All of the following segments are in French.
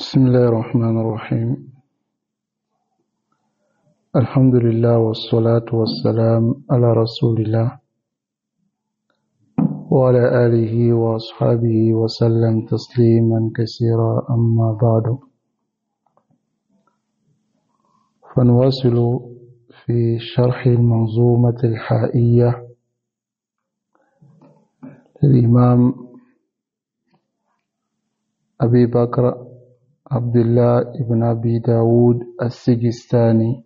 بسم الله الرحمن الرحيم. الحمد لله والصلاة والسلام على رسول الله وعلى آله وأصحابه وسلم تسليما كثيرا. أما بعد، فنواصل في شرح المنظومة الحائية للإمام أبي بكر عبد الله بن أبي داود السجستاني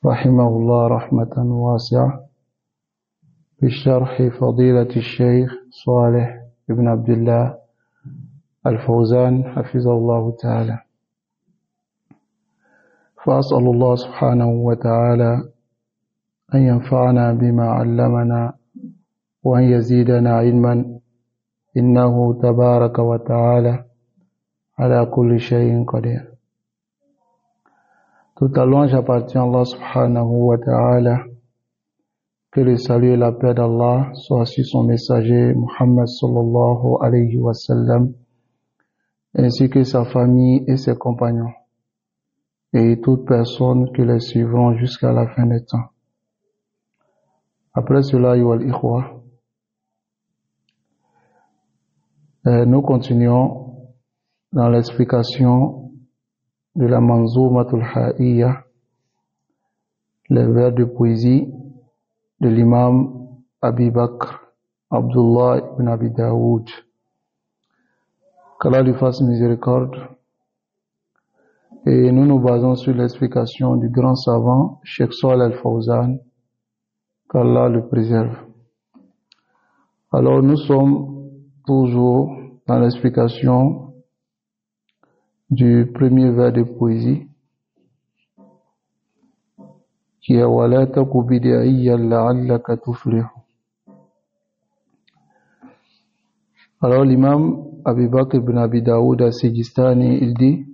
رحمه الله رحمة واسعة، بشرح فضيلة الشيخ صالح بن عبد الله الفوزان حفظه الله تعالى. فأسأل الله سبحانه وتعالى أن ينفعنا بما علمنا وأن يزيدنا علما، إنه تبارك وتعالى على كل شيء قدير. Tout à louange appartient à Allah subhanahu wa ta'ala. Que le salut et la paix d'Allah soient sur son messager Muhammad sallallahu alayhi wa sallam, ainsi que sa famille et ses compagnons, et toute personne qui les suivront jusqu'à la fin des temps. Après cela, ayyuhal ikhwa, nous continuons dans l'explication de la Manzoumatul Ha'iyya, les vers de poésie de l'imam Abi Bakr Abdullah ibn Abi Daoud, qu'Allah lui fasse miséricorde. Et nous nous basons sur l'explication du grand savant Cheikh Salih al-Fawzan, qu'Allah le préserve. Alors nous sommes toujours dans l'explication du premier vers de poésie, qui est وَلَا تَكُ بِدْعِيًّا لَعَلَّكَ تُفْلِحُ. Alors l'imam Abi Bakr ibn Abi Daoud al-Sijistani, il dit: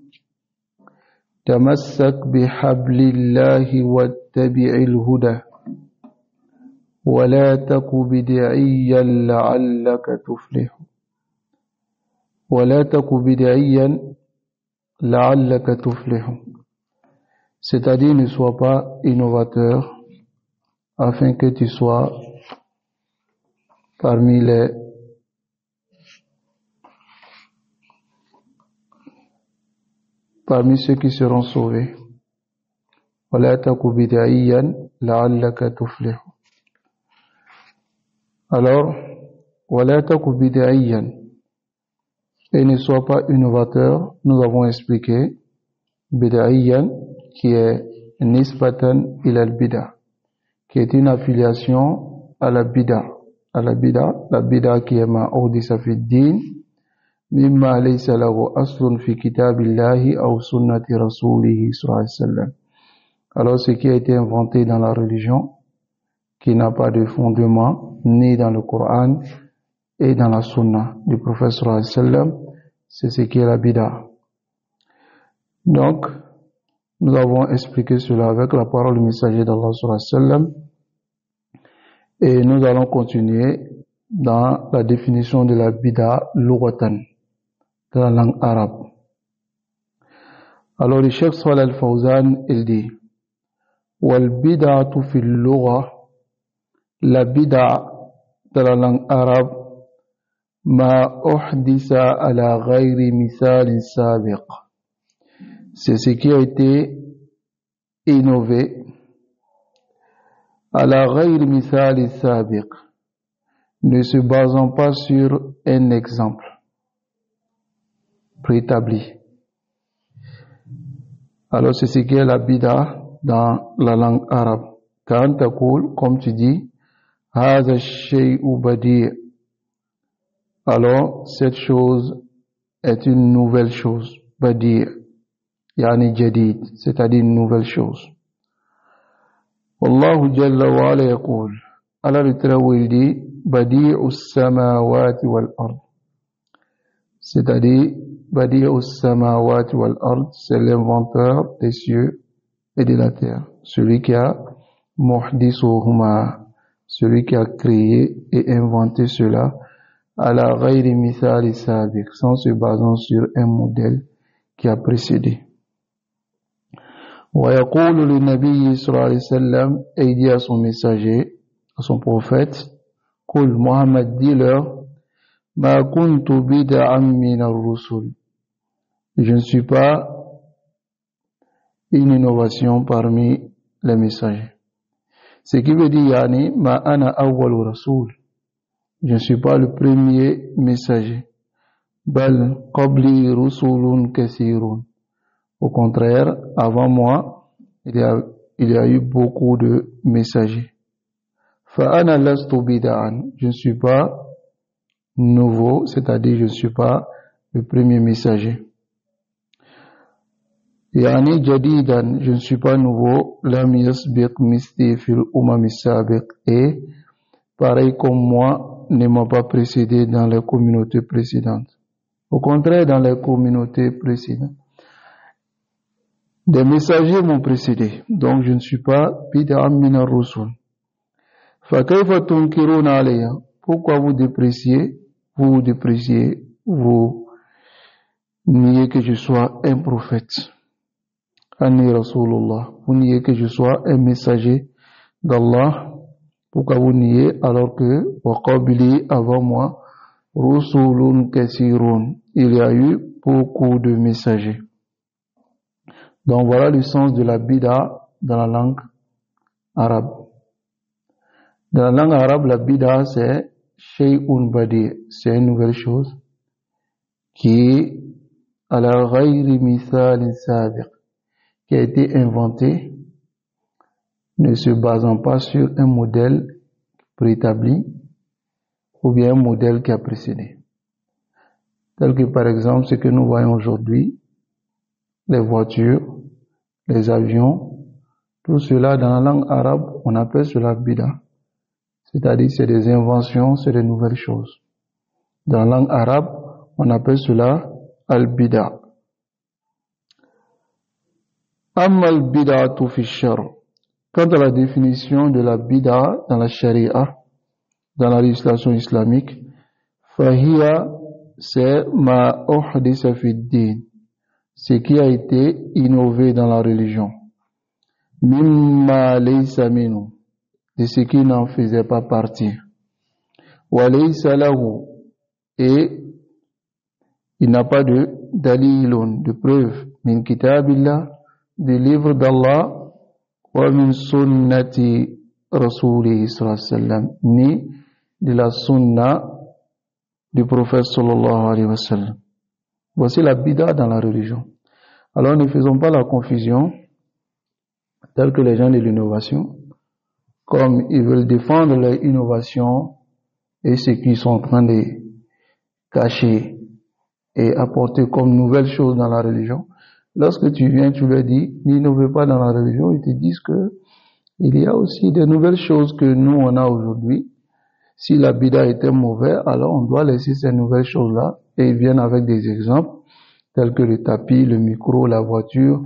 تَمَسَّكْ بِحَبْلِ اللَّهِ وَاتَّبِعِ الْهُدَى وَلَا تَكُ بِدْعِيًّا لَعَلَّكَ تُفْلِحُ. وَلَا تَكُ بِدْعِيًّا لَعَلَّكَ تُفْلِحُ. C'est-à-dire, ne sois pas innovateur afin que tu sois parmi ceux qui seront sauvés. وَلَا تَكُ بِدْعِيًّا لَعَلَّكَ تُفْلِحُ. Alors, وَلَا تَكُ بِدْعِيًّا, et ne sois pas innovateur. Nous avons expliqué bid'ayyan, qui est nisbatan ila al-bid'a, qui est une affiliation à la bid'a. La bid'a qui est ma uhdisa fi ad-din mimma laysa lahu aslun fi kitabillahi aw sunnati rasulihi sallallahu alayhi wa sallam. Alors ce qui a été inventé dans la religion, qui n'a pas de fondement ni dans le Coran et dans la sunna du prophète sallallahu alayhi wa sallam, c'est ce qui est la bid'a. Donc, nous avons expliqué cela avec la parole du messager d'Allah sallallahu alayhi wa sallam, et nous allons continuer dans la définition de la bid'a lughatan, de la langue arabe. Alors le Cheikh Salih al-Fawzan, il dit: wal bid'atu fil lugha, la bid'a de la langue arabe, ma uhdisa ala ghayri mithalin sabiq, c'est ce qui a été innové ala ghayri mithalin sabiq, ne se basant pas sur un exemple préétabli. Alors c'est ce qui est la bid'a dans la langue arabe. Quand taqul, comme tu dis, hadha shay'u badi', alors cette chose est une nouvelle chose, badi', yani jadid, c'est-à-dire une nouvelle chose. Wallahu jalla wa ala yaqul, Allah le Très-Haut dit: badi'us samawati wal ard, c'est-à-dire badi'us samawati wal ard, c'est l'inventeur des cieux et de la terre, celui qui a muhdisuhuma, celui qui a créé et inventé cela, ala ghayri mithali sabiq, sans se basant sur un modèle qui a précédé. Wa yaqulu li nabiyyi sallallahu alayhi wa sallam, et il dit à son messager, à son prophète, Qul Muhammad, dis-leur, ma kuntu bid'an min ar-rusul, je ne suis pas une innovation parmi les messagers. Ce qui veut dire, yani, ma ana awwalu rasul, je ne suis pas le premier messager. Bal qabli rusulun kathirun. Au contraire, avant moi, il y a eu beaucoup de messagers. Fa ana lastu bid'an, je ne suis pas nouveau, c'est-à-dire je ne suis pas le premier messager. Yani jadidan, je ne suis pas nouveau, lam yasbiq misli fil umam sabiq, et pareil comme moi ne m'a pas précédé dans les communautés précédentes. Au contraire, dans les communautés précédentes, des messagers m'ont précédé, donc je ne suis pas bid'an min ar-rusul. Fa kayfa tunkiruna alayha, pourquoi vous dépréciez, vous niez que je sois un prophète. Anni Rasulullah, vous niez que je sois un messager d'Allah. Pourquoi vous niez alors que wa qabli, avant moi, rusulun kathirun, il y a eu beaucoup de messagers. Donc voilà le sens de la bid'a dans la langue arabe. Dans la langue arabe, la bid'a c'est shay'un badi, c'est une nouvelle chose qui est ala ghayri mithal sabiq, qui a été inventé ne se basant pas sur un modèle préétabli ou bien un modèle qui a précédé. Tel que par exemple ce que nous voyons aujourd'hui, les voitures, les avions, tout cela dans la langue arabe, on appelle cela bid'a. C'est-à-dire c'est des inventions, c'est des nouvelles choses. Dans la langue arabe, on appelle cela al-bid'a. Amma al-bid'atu fi shar. Quant à la définition de la bid'a dans la sharia, dans la législation islamique, fahiya, c'est ma uhdisa fi din, ce qui a été innové dans la religion. Mimma laysa minhu, de ce qui n'en faisait pas partie. Wa laysa lahu, et il n'a pas de dalilun, de preuve, min kitabillah, du livre d'Allah, wa min sunnati rasulihi sallallahu alayhi wa sallam, ni de la sunna du prophète sallallahu alayhi wa sallam. Voici la bid'a dans la religion. Alors ne faisons pas la confusion, telle que les gens de l'innovation, comme ils veulent défendre leur innovation et ce qu'ils sont en train de cacher et apporter comme nouvelle chose dans la religion. Lorsque tu viens, tu leur dis, n'innovez pas dans la religion, ils te disent que il y a aussi des nouvelles choses que nous on a aujourd'hui. Si la bid'a était mauvaise, alors on doit laisser ces nouvelles choses-là, et ils viennent avec des exemples tels que le tapis, le micro, la voiture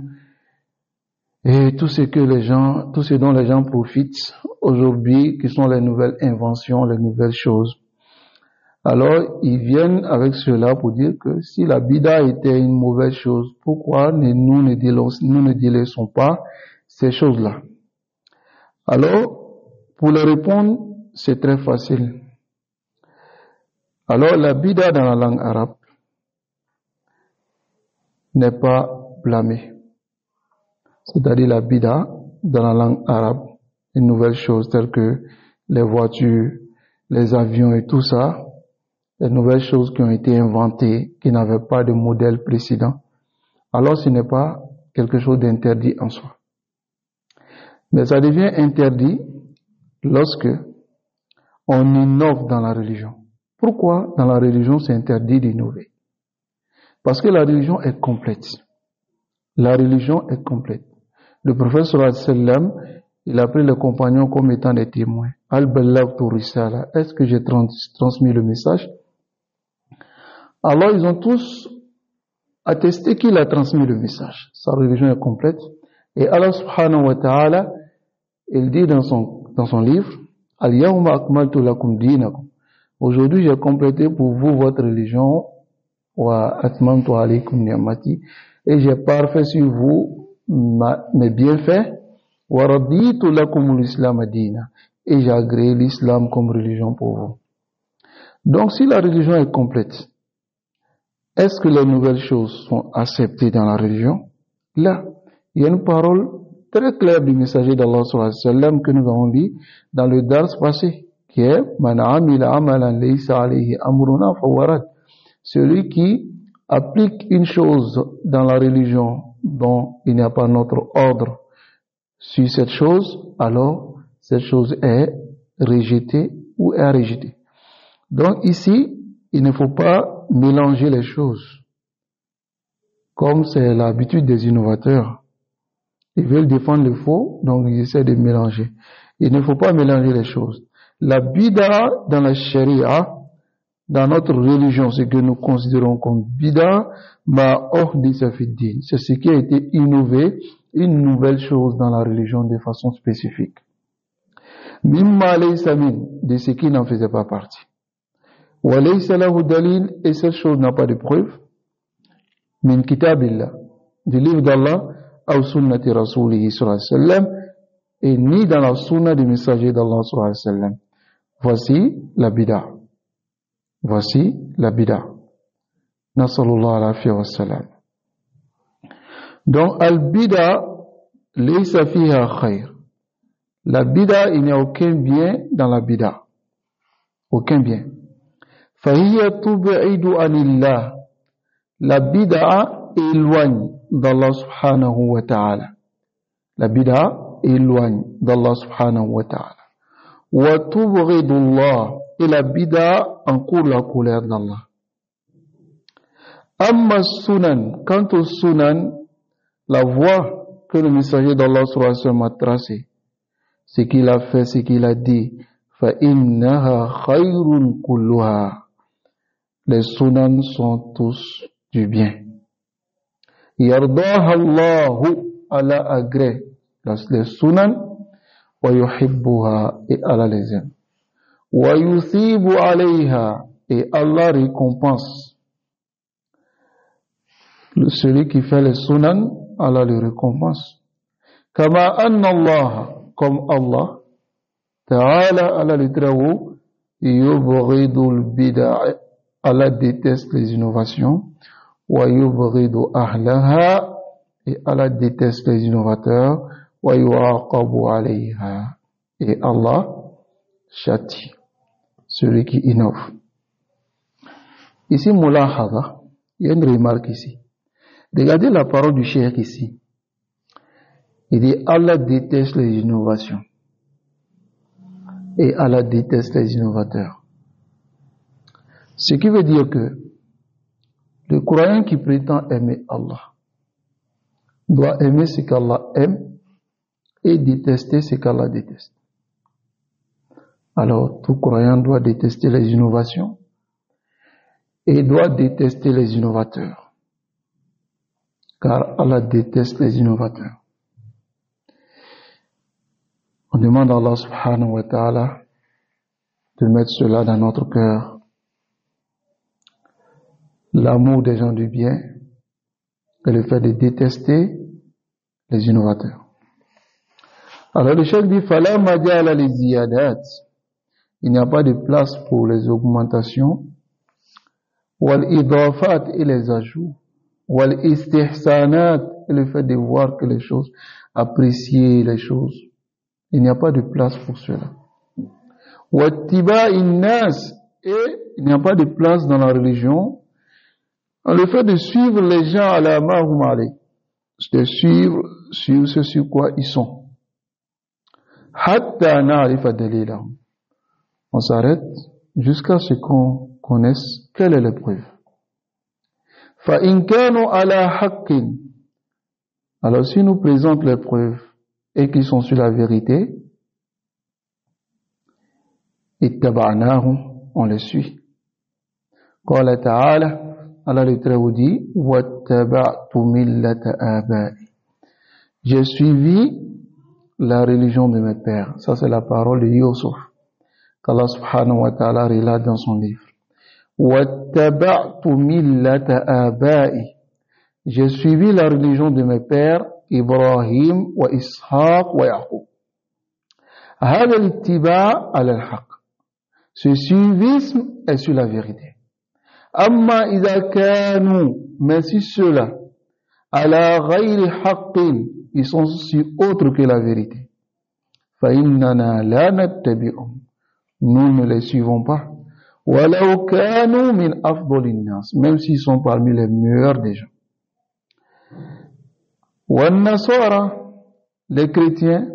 et tout ce dont les gens profitent aujourd'hui, qui sont les nouvelles inventions, les nouvelles choses. Alors, ils viennent avec cela pour dire que si la bid'a était une mauvaise chose, pourquoi nous ne délaissons pas ces choses-là? Alors, pour leur répondre, c'est très facile. Alors, la bid'a dans la langue arabe n'est pas blâmée. C'est-à-dire la bid'a dans la langue arabe, une nouvelle chose telle que les voitures, les avions et tout ça, les nouvelles choses qui ont été inventées, qui n'avaient pas de modèle précédent. Alors ce n'est pas quelque chose d'interdit en soi. Mais ça devient interdit lorsque on innove dans la religion. Pourquoi dans la religion c'est interdit d'innover? Parce que la religion est complète. La religion est complète. Le prophète sallallahu alayhi wa sallam, il a pris les compagnons comme étant des témoins. Al-Ballagtu risala. Est-ce que j'ai transmis le message? Alors ils ont tous attesté qu'il a transmis le message. Sa religion est complète. Et Allah subhanahu wa ta'ala, il dit dans son livre, Al-Yawma akmaltu lakum dinakum Aujourd'hui, j'ai complété pour vous votre religion, wa atmamtu alaykum ni'mati, et j'ai parfait sur vous mes bienfaits, wa raditu lakum l'islam dina, et j'ai agréé l'islam comme religion pour vous. Donc, si la religion est complète, est-ce que les nouvelles choses sont acceptées dans la religion? Là, il y a une parole très claire du messager d'Allah sallallahu alayhi wa sallam que nous avons lu dans le dars passé, qui est Man amila amalan laysa alayhi amruna fawarad. Celui qui applique une chose dans la religion dont il n'y a pas notre ordre sur cette chose, alors cette chose est rejetée ou est rejetée. Donc ici, il ne faut pas mélanger les choses, comme c'est l'habitude des innovateurs. Ils veulent défendre le faux, donc ils essaient de mélanger. Il ne faut pas mélanger les choses. La bid'a dans la sharia, dans notre religion, ce que nous considérons comme bid'a, c'est ce qui a été innové, une nouvelle chose dans la religion de façon spécifique. Mimma laysa min, de ce qui n'en faisait pas partie. Wa laysa lahu dalil, et cette chose n'a pas de preuve. Min kitabillah, du livre d'Allah, ou sunnati rasulihi sallallahu alayhi wa sallam, et ni dans la sunna du messager d'Allah sallallahu alayhi wa sallam. Voici la bid'a. Voici la bid'a. Nasallallahu alayhi wa sallam. Donc, al-bid'a, laysa fiha khayr. La bid'a, il n'y a aucun bien dans la bid'a. Aucun bien. Fahiya tub'idu anillah. La bid'a éloigne d'Allah subhanahu wa ta'ala. La bid'a éloigne d'Allah subhanahu wa ta'ala. Wa tubghidullah, et la bid'a encourt la colère d'Allah. Amma sunan, quant au sunan, la voie que le messager d'Allah sallallahu alayhi wa sallam a tracée, ce qu'il a fait, ce qu'il a dit, fa innaha khayrun kulluha. Les sunan sont tous du bien. Yardaha Allahu, Allah agrée les sunan, wa yuhibbuha, et Allah les aime. Wa yuthibu alayha, et Allah récompense. Celui qui fait les sunan, Allah le récompense. Kama anna Allah, comme Allah, ta'ala, Allah le très haut, yubghidul bid'a, Allah déteste les innovations. Wa yubghidu ahlaha, et Allah déteste les innovateurs. Wa yuaqabu alayha, et Allah châtie celui qui innove. Ici, mulahadha, il y a une remarque ici. Regardez la parole du cheikh ici. Il dit Allah déteste les innovations et Allah déteste les innovateurs. Ce qui veut dire que le croyant qui prétend aimer Allah doit aimer ce qu'Allah aime et détester ce qu'Allah déteste. Alors, tout croyant doit détester les innovations et doit détester les innovateurs. Car Allah déteste les innovateurs. On demande à Allah subhanahu wa ta'ala de mettre cela dans notre cœur. L'amour des gens du bien et le fait de détester les innovateurs. Alors le cheikh dit fala majala li ziyadat. Il n'y a pas de place pour les augmentations, wal idafat, et les ajouts, wal istihsanat, et le fait de voir que les choses, apprécier les choses. Il n'y a pas de place pour cela. Wattiba'in nas, et il n'y a pas de place dans la religion, le fait de suivre les gens à la mahum alayh, de suivre sur ce sur quoi ils sont. Hatta na'rifa dalilahum. On s'arrête jusqu'à ce qu'on connaisse quelle est la preuve. Fa in kanu ala haqqin. Alors si nous présente les preuves et qu'ils sont sur la vérité, ittaba'nahum, on les suit. Qala ta'ala, Allah le Très-Haut dit, wattaba'tu millata aba'i. J'ai suivi la religion de mes pères. Ça c'est la parole de Yusuf. qu'Allah subhanahu wa ta'ala relate dans son livre. وَاتَّبَعْتُ مِلَّةَ آبَائِي. J'ai suivi la religion de mes pères, Ibrahim wa Ishaq wa Yaqub. هذا الاتباع على الحق. Ce suivisme est sur la vérité. أما إذا كانوا, mais si ceux-là, على غير حق, ils sont sur autre que la vérité. فإننا لا نتبعهم. Nous ne les suivons pas. وَلَوْ كَانُوا مِنْ أَفْضَلِ النَّاسِ. Même s'ils sont parmi les meilleurs des gens. وَالنَّصَارَى, les chrétiens,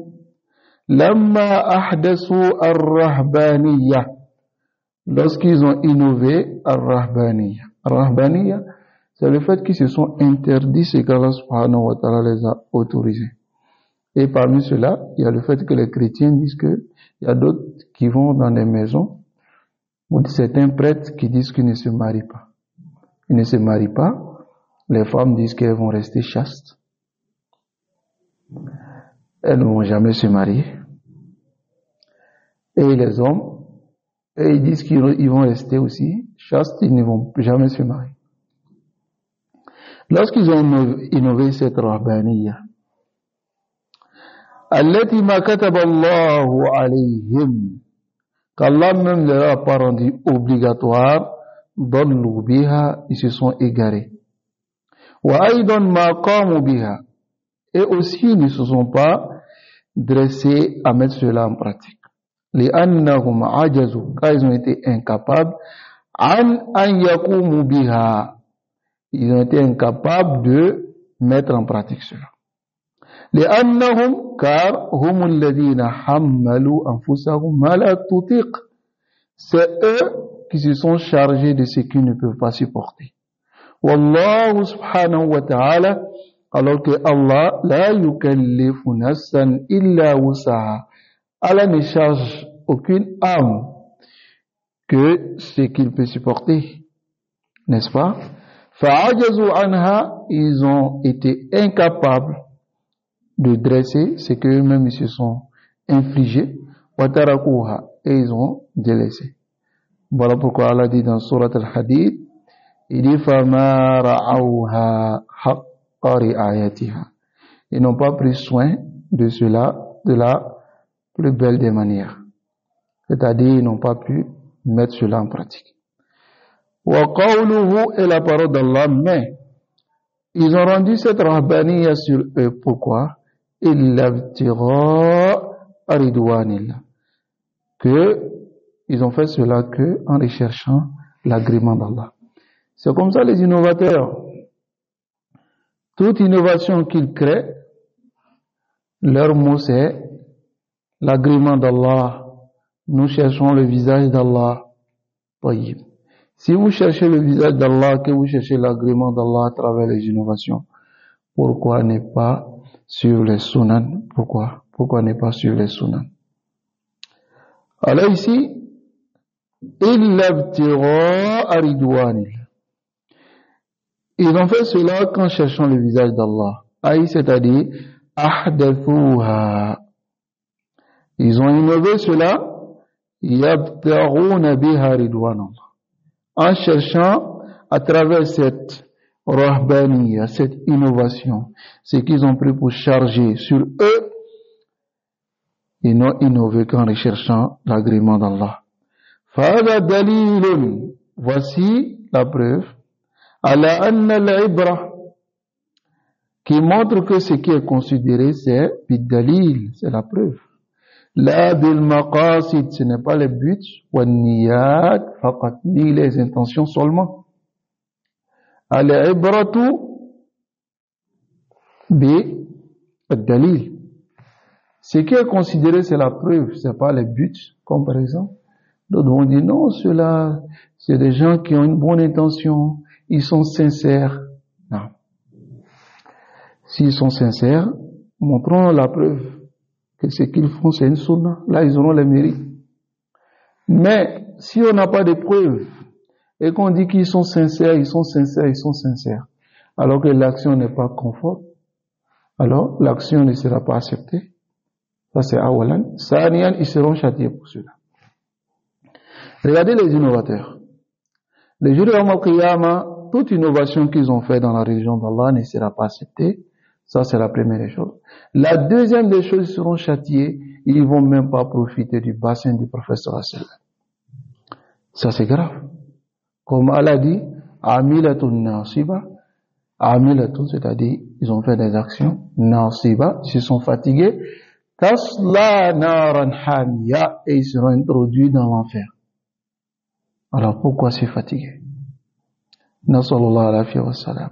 لَمَّا أَحْدَثُوا الرَّهْبَانِيَّةِ. Lorsqu'ils ont innové الرَّهْبَانِيَّةِ. الرَّهْبَانِيَّةِ, c'est le fait qu'ils se sont interdits ce qu'Allah subhanahu wa ta'ala les a autorisés. Et parmi cela, il y a le fait que les chrétiens disent que il y a d'autres qui vont dans des maisons ou certains prêtres qui disent qu'ils ne se marient pas. Ils ne se marient pas. Les femmes disent qu'elles vont rester chastes. Elles ne vont jamais se marier. Et les hommes, et ils disent qu'ils vont rester aussi chastes, ils ne vont jamais se marier. Lorsqu'ils ont innové cette rahbaniyya, allati ma kataba Allahu alayhim, qu'Allah même leur a pas rendu obligatoire, dallu biha, ils se sont égarés. Wa aydan ma qamu biha, et aussi ils ne se sont pas dressés à mettre cela en pratique. Li'annahum ajazu, car ils ont été incapables, an yaqumu biha, ils ont été incapables de mettre en pratique cela. لأنهم car هم الذين حملوا أنفسهم ما لا تطيق. C'est eux qui se sont chargés de ce qu'ils ne peuvent pas supporter. والله سبحانه وتعالى, alors que Allah لا يكلف نفسا إلا وسعها. Allah ne charge aucune âme que ce qu'il peut supporter, n'est-ce pas? فعجزوا عنها, ils ont été incapables de dresser ce qu'eux-mêmes ils se sont infligés, watarakuha, et ils ont délaissé. Voilà pourquoi Allah dit dans Surat Al-Hadid, il dit fama ra'awha haqqa ri'ayatiha. Ils n'ont pas pris soin de cela de la plus belle des manières. C'est-à-dire, ils n'ont pas pu mettre cela en pratique. Wa qawluhu est la parole d'Allah, mais ils ont rendu cette rahbaniyya sur eux. Pourquoi? Que ils ont fait cela que en recherchant l'agrément d'Allah. C'est comme ça les innovateurs. Toute innovation qu'ils créent, leur mot c'est l'agrément d'Allah. Nous cherchons le visage d'Allah. Si vous cherchez le visage d'Allah, que vous cherchez l'agrément d'Allah à travers les innovations, pourquoi ne pas suivre les sunan? Pourquoi ne pas suivre les sunan? Alors ici, ils ont fait cela qu'en cherchant le visage d'Allah. C'est-à-dire, ahdathuha. Ils ont innové cela, yabtaghuna biha ridwanallah. En cherchant à travers cette rahbaniyya, cette innovation, ce qu'ils ont pris pour charger sur eux, ils n'ont innové qu'en recherchant l'agrément d'Allah. Fahada dalilun, voici la preuve, ala anna al-ibra, qui montre que ce qui est considéré c'est bid-dalil, c'est la preuve. La bil maqasid, ce n'est pas les buts, wa niyat faqat, ni les intentions seulement. Al-ibratu bi ad-dalil. Ce qui est considéré c'est la preuve, c'est pas les buts, comme par exemple, d'autres vont dire non, ceux-là, c'est des gens qui ont une bonne intention, ils sont sincères. Non. S'ils sont sincères, montrons la preuve que ce qu'ils font c'est une sunna. Là, ils auront les mérites. Mais si on n'a pas de preuves et qu'on dit qu'ils sont sincères, alors que l'action n'est pas conforme, alors l'action ne sera pas acceptée. Ça c'est awalan. Saniyan, ils seront châtiés pour cela. Regardez les innovateurs. Le jour de Yawm al-Qiyamah, toute innovation qu'ils ont fait dans la religion d'Allah ne sera pas acceptée. Ça, c'est la première des choses. La deuxième des choses, ils seront châtiés. Ils vont même pas profiter du bassin du prophète sallallahu alayhi wa sallam. Ça, c'est grave. Comme Allah dit, Amilatun nasiba. Amilatun, c'est-à-dire, ils ont fait des actions. Nasiba, ils se sont fatigués. Tasla naran hamiya. Et ils seront introduits dans l'enfer. Alors, pourquoi se fatiguer? Nasallallahu alayhi wa sallam.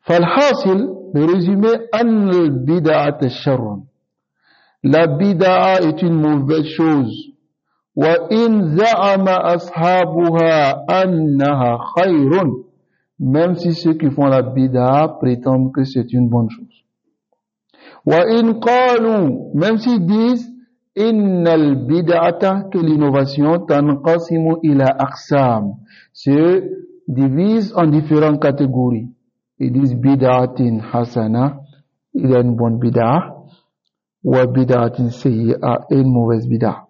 Falhasil, le résumé, an al-bid'at sharrun. La bid'a est une mauvaise chose. Wa in za'ama ashabuha annaha khayrun. Même si ceux qui font la bid'a prétendent que c'est une bonne chose. Wa in qalu, même s'ils disent innal bid'ata, que l'innovation tanqasimu ila aqsam, se divise en différentes catégories. Ils disent bid'atin hasana, il y a une bonne bid'a, ou bid'atin sayyi'a, et une mauvaise bid'a.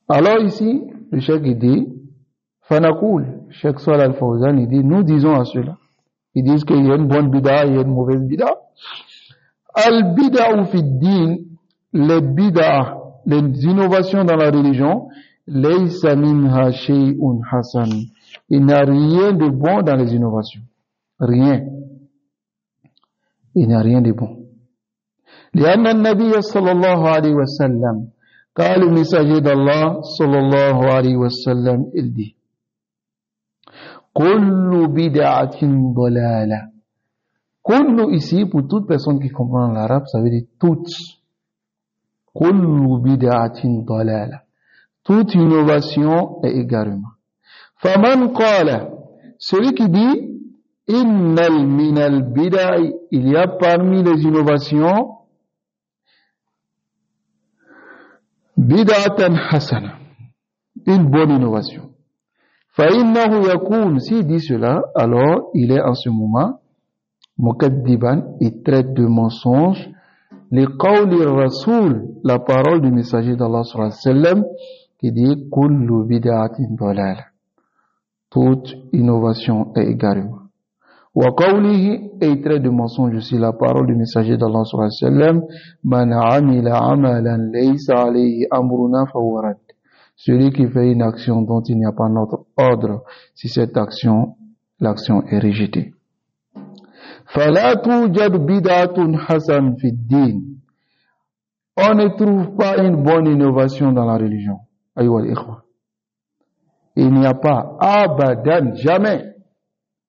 Alors ici, le cheikh il dit, fanaqul, Cheikh Salih Al-Fawzan, il dit, nous disons à cela. Ils disent qu'il y a une bonne bid'a, il y a une mauvaise bid'a. Al-bid'a'u fi din, les bid'a, les innovations dans la religion, laysa minha shay'un hasan. Il n'y a rien de bon dans les innovations. Rien. Il n'y a rien de bon. لأن النبي صلى الله عليه وسلم قال le messager d'Allah صلى الله عليه وسلم il dit كل بدعة ضلالة. كل ici pour toute personne qui comprend l'arabe ça veut dire toutes. كل بدعة ضلالة. Toute innovation est égarement. فمن قال, celui qui dit innal minal bid'a, il y a parmi les innovations bid'atan hasana, une bonne innovation. فإنه يكون, s'il dit cela, alors il est en ce moment mukaddiban, il traite de mensonge liqawli rasoul, la parole du messager d'Allah sallallahu alayhi wa sallam qui dit kullu bid'atin dalala, toute innovation est égarement. Wa qawlihi, et il traite de mensonge aussi la parole du messager d'Allah sallallahu alayhi wa sallam, man amila amalan laysa alayhi amruna fahuwa rad. Celui qui fait une action dont il n'y a pas notre ordre, si cette action, l'action est rejetée. Fala tujad bid'atun hasan fi din. On ne trouve pas une bonne innovation dans la religion. Ayyuha al-ikhwa. Il n'y a pas, abadan, jamais.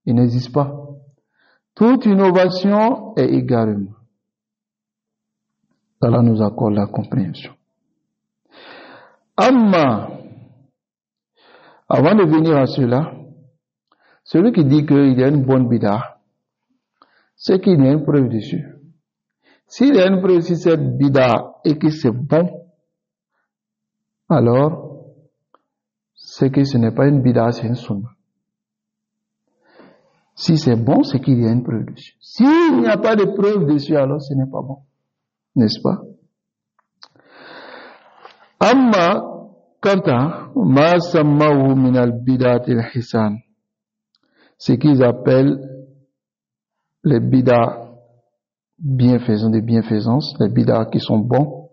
Il n'existe pas. Toute innovation est égarement. Allah nous accorde la compréhension. Amma, avant de venir à cela, celui qui dit qu'il y a une bonne bid'a, c'est qu'il y a une preuve dessus. S'il y a une preuve sur cette bid'a et que c'est bon, alors, c'est que ce n'est pas une bid'a, c'est une sunna. Si c'est bon, c'est qu'il y a une preuve dessus. S'il n'y a pas de preuve dessus, alors ce n'est pas bon. N'est-ce pas? Amma, quant à ma sammahu min al-bid'at al-hisan, ce qu'ils appellent les bid'as de bienfaisance, les bid'as qui sont bons,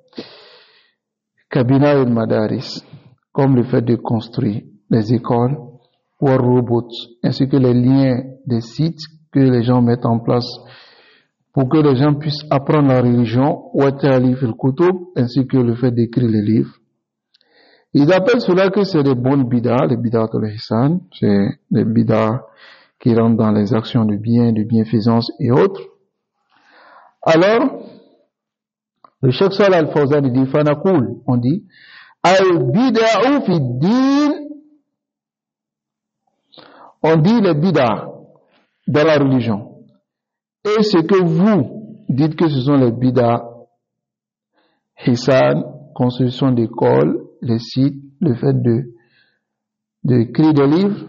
kabina al-madaris, comme le fait de construire les écoles, ou robots, ainsi que les liens des sites que les gens mettent en place pour que les gens puissent apprendre la religion, ou ta'alif al-kutub, ainsi que le fait d'écrire les livres. Ils appellent cela que c'est des bonnes bid'as, les bid'as al-hisan, c'est des bid'as qui rentrent dans les actions de bien, de bienfaisance et autres. Alors, le Cheikh Salih Al-Fawzan dit, fanaqul, on dit, al-bid'a'u fi din, on dit les bid'as dans la religion. Et ce que vous dites que ce sont les bid'as hisan, construction d'écoles, les sites, le fait d'écrire des livres,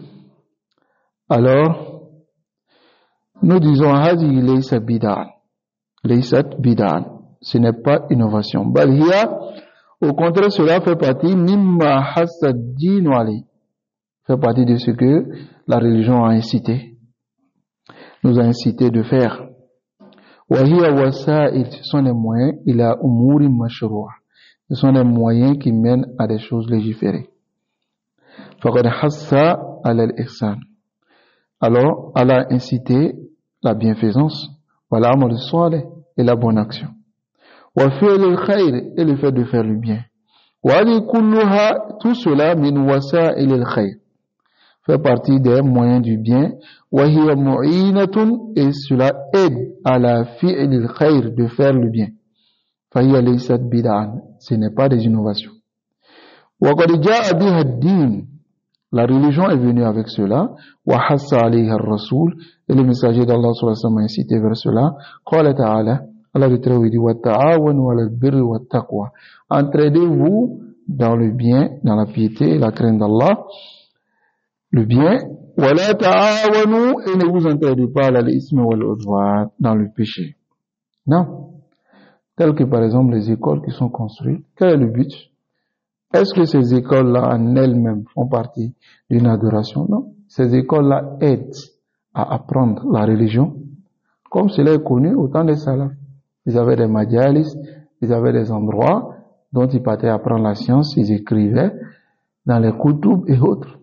alors, nous disons, hadi laysa bid'an, laysat bid'an, ce n'est pas innovation. Bal hiya Au contraire, cela fait partie mimma hasadin wali, fait partie de ce que la religion a incité, nous a incité de faire. Wahiya wasa'il, ce sont les moyens, ila umuri mashru'a, ce sont les moyens qui mènent à des choses légiférées. Faqad hassa ala al-ihsan. Alors, Allah a incité la bienfaisance, voilà amal salih, et la bonne action. Wa fi'l al-khayr, et le fait de faire le bien. Wa li kulluha, tout cela min wasa'il al-khayr, fait partie des moyens du bien. Wa hiya mu'inatun, et cela aide à la fi'l al-khayr, de faire le bien. Fa hiya laysat bid'an, ce n'est pas des innovations. Wa qad ja'a biha ad-din, la religion est venue avec cela. Wa hassa alayha ar-rasul, et le messager d'Allah sallallahu alayhi wa sallam a incité vers cela. Qala ta'ala, Allah le Très-Haut dit wa ta'awanu 'ala al-birri wat taqwa, entraidez-vous dans le bien, dans la piété et la crainte d'Allah, le bien. Wa la ta'awanu, et ne vous entraidez pas 'ala al-ithmi wal 'udwan, dans le péché. Non. Tel que par exemple les écoles qui sont construites, quel est le but? Est-ce que ces écoles-là en elles-mêmes font partie d'une adoration? Non. Ces écoles-là aident à apprendre la religion, comme cela est connu au temps des salafs. Ils avaient des majalis, ils avaient des endroits dont ils partaient apprendre la science, ils écrivaient dans les kutub et autres.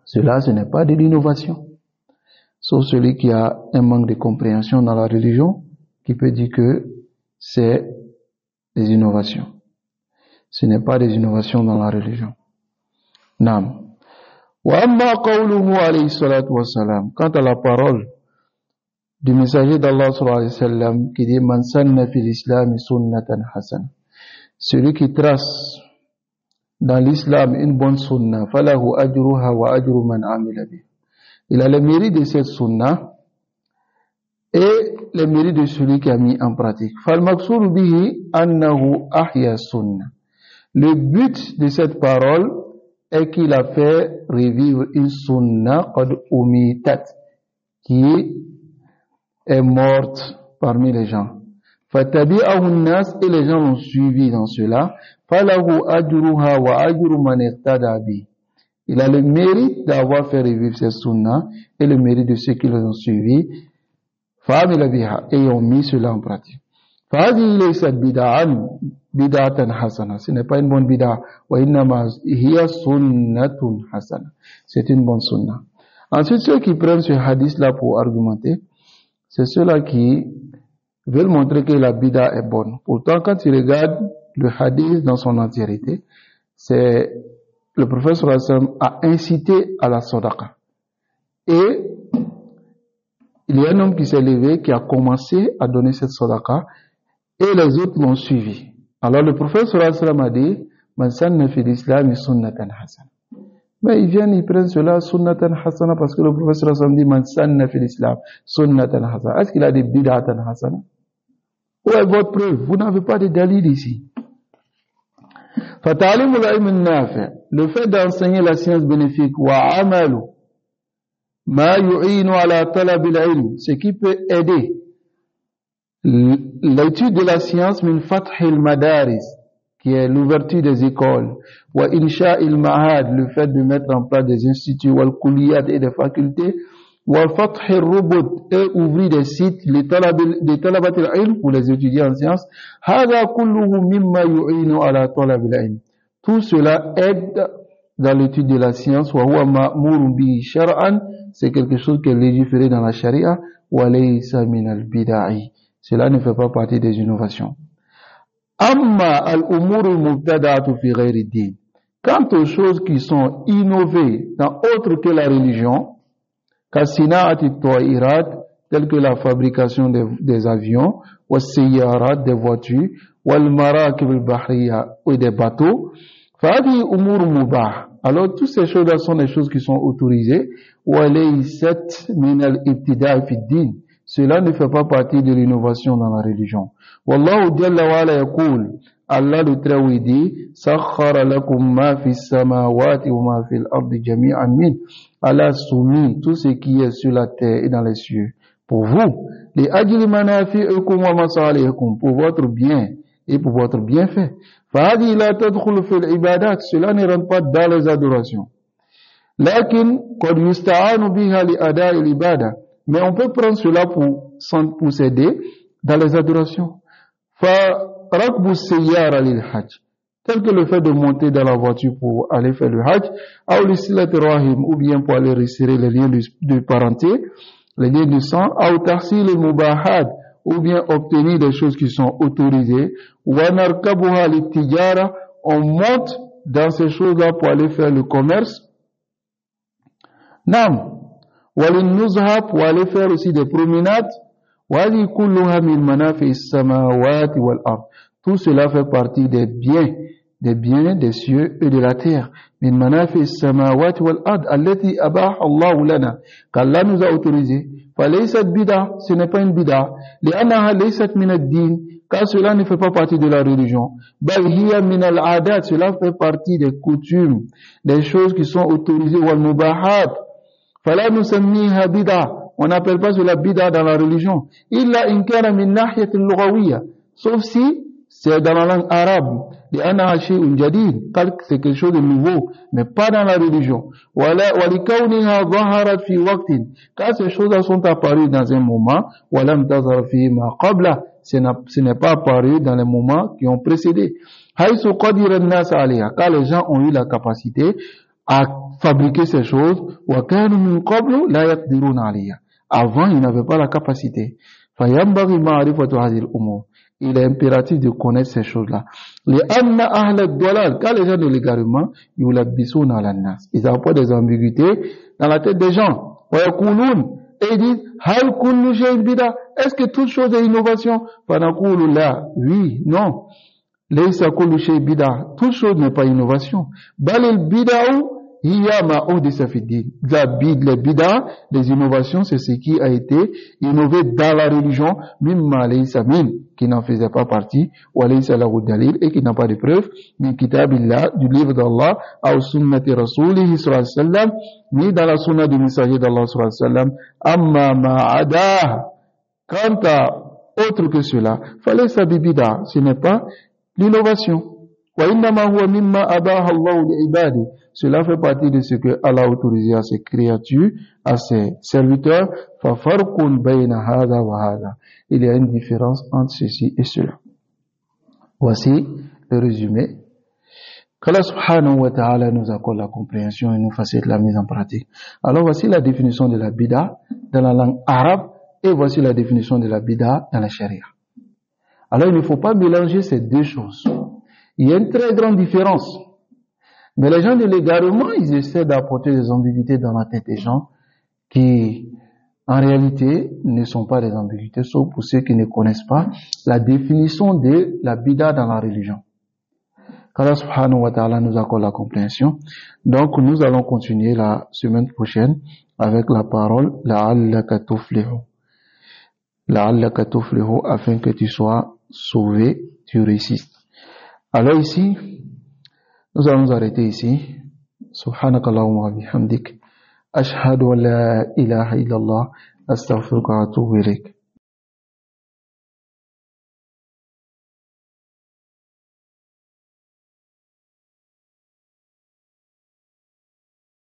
Cela, ce n'est pas de l'innovation. Sauf celui qui a un manque de compréhension dans la religion, qui peut dire que c'est des innovations. Ce n'est pas des innovations dans la religion. Naam. Wa amma qawluhu alayhi salatu wa salam, quant à la parole du messager d'Allah sallallahu alayhi wa sallam qui dit man sanna fil islam sunnatan hasana, celui qui trace dans l'islam une bonne sunna, falahu ajruha wa ajru man amila bi, il a le mérite de cette sunna et le mérite de celui qui a mis en pratique. Fal maqsoud bihi annahu ahya sunna, le but de cette parole est qu'il a fait revivre une sunna qad umitat, qui est morte parmi les gens. Fatabi'ahu an-nas, et les gens l'ont suivi dans cela. Falahu ajruha wa ajru man iqtada bi, il a le mérite d'avoir fait revivre cette sunna et le mérite de ceux qui l'ont suivi. Fa'amila biha, et ont mis cela en pratique. Fa'hadhihi laysat bid'atan hasana, ce n'est pas une bonne bid'a, wa innama hiya sunnatun hasana, c'est une bonne sunna. Ensuite, ceux qui prennent ce hadith là pour argumenter, c'est ceux-là qui veulent montrer que la bid'a est bonne. Pourtant, quand tu regardes le hadith dans son entièreté, c'est le prophète sallallahu alayhi wa sallam a incité à la sadaqa. Et il y a un homme qui s'est levé, qui a commencé à donner cette sadaqa, et les autres l'ont suivi. Alors le prophète sallallahu alayhi wa sallam a dit man sanna fil islam sunnatan hasana. Mais ils viennent, ils prennent cela sunnatan hasana parce que le prophète sallallahu alayhi wa sallam dit man sanna fil islam sunnatan hasana. Est-ce qu'il a dit bid'atan hasana? Où est votre preuve? Vous n'avez pas de dalil ici. Fata'alimul ilm an-nafi', le fait d'enseigner la science bénéfique, wa amalu ma yu'inu ala talab al-ilm, ce qui peut aider l'étude de la science, min fathil madaris, qui est l'ouverture des écoles, wa insha'il ma'had, le fait de mettre en place des instituts, wal kulliyat, et des facultés, wa fathil rubut, et ouvrir des sites, les talabat al-ilm, pour les étudiants en sciences, hadha kulluhu mimma yu'inu ala talab al-ilm. Tout cela aide dans l'étude de la science, wa huwa ma'murun bihi shar'an, c'est quelque chose qui est légiféré dans la charia, wa laysa min al-bid'i. Cela ne fait pas partie des innovations. Amma al-umur al-mubtada'atu fi ghayri ad-din. Quant aux choses qui sont innovées dans autre que la religion, kasina'ati at-ta'irat, telles que la fabrication des avions, was-sayyarat, des voitures, wal-marakib al-bahriya, ou des bateaux, fa'hadhihi umur mubah. Alors toutes ces choses-là sont des choses qui sont autorisées, wa laysat min al-ibtida' fi ad-din. Cela ne fait pas partie de l'innovation dans la religion. Wallahu jalla wa ala yaqul, Allah le Très-Haut dit, sakhkhara lakum ma fi samawati wa ma fi al-ardi jami'an min. Allah a soumis tout ce qui est sur la terre et dans les cieux pour vous. Li ajli manafi'ikum wa masalihikum, pour votre bien et pour votre bienfait. فهذه لا تدخل في العبادات, cela ne rentre pas dans les adorations. لكن قد يستعان بها لأداء العبادة, mais on peut prendre cela pour s'aider dans les adorations. فركب السيارة للحج, tel que le fait de monter dans la voiture pour aller faire le hajj, أو لصلة الرحم, ou bien pour aller resserrer les liens de parenté, les liens du sang, أو تحصيل المباحات, ou bien obtenir des choses qui sont autorisées, ونركبها للتجارة, on monte dans ces choses-là pour aller faire le commerce. Nam, وللنزهة, pour aller faire aussi des promenades. وهذه كلها من منافع السماوات والأرض. Tout cela fait partie des biens des cieux et de la terre. من منافع السماوات والأرض التي أباح الله لنا, qu'Allah nous a autorisé. فليست بدعة, ce n'est pas une bid'a. لأنها ليست من الدين, car cela ne fait pas partie de la religion. بل هي من العادات, cela fait partie des coutumes, des choses qui sont autorisées. والمباحات, فلا نسميها بدعة, on n'appelle pas cela bid'a dans la religion. إلا إن كان من ناحية اللغوية, sauf si c'est dans la langue arabe. لأنها شيء جديد, car c'est quelque chose de nouveau, mais pas dans la religion. ولكونها ظهرت في وقت, car ces choses sont apparues dans un moment. ولم تظهر فيما قبله, ce n'est pas apparu dans les moments qui ont précédé. حيث قدر الناس عليها, car les gens ont eu la capacité à fabriquer ces choses. وكانوا من قبل لا يقدرون عليها, avant ils n'avaient pas la capacité. فينبغي معرفة هذه الأمور, il est impératif de connaître ces choses-là. لأن أهل الضلال, car les gens de l'égarement, يلبسون على الناس, ils apportent des ambiguïtés dans la tête des gens. ويقولون, et ils disent هل كل شيء بدعة, est-ce que toute chose est innovation? فنقول لا, oui, non. ليس كل شيء بدعة, toute chose n'est pas innovation. بل البدع هي ما أحدث في الدين. Les bid'a, les innovations, c'est ce qui a été innové dans la religion, مما ليس من, qui n'en faisait pas partie, وليس له دليل, et qui n'a pas de preuve, من كتاب الله, du livre d'Allah, أو سنة رسوله صلى الله عليه وسلم, ni dans la sunna du messager d'Allah صلى الله عليه وسلم. أما ما عداه, quant à autre que cela, فليس ببدع, ce n'est pas l'innovation. وإنما هو مما أباح الله لعباده, cela fait partie de ce que Allah a autorisé à ses créatures, à ses serviteurs. فَفَرْقٌ بَيْنَ هَذَا وَهَذَا, il y a une différence entre ceci et cela. Voici le résumé. Qu'Allah subhanahu wa ta'ala nous accorde la compréhension et nous facilite la mise en pratique. Alors voici la définition de la bid'a dans la langue arabe, et voici la définition de la bid'a dans la charia. Alors il ne faut pas mélanger ces deux choses. Il y a une très grande différence. Mais les gens de l'égarement, ils essaient d'apporter des ambiguïtés dans la tête des gens qui, en réalité, ne sont pas des ambiguïtés, sauf pour ceux qui ne connaissent pas la définition de la bid'a dans la religion. Qu'Allah subhanahu wa ta'ala nous accorde la compréhension. Donc, nous allons continuer la semaine prochaine avec la parole la'allaka tuflihu. La'allaka tuflihu, afin que tu sois sauvé, tu résistes. Alors ici, nous allons nous arrêter ici. Subhanakallahumma wa bihamdik. Ashhadu an la ilaha illallah. Astaghfiruka wa atubu ilayk.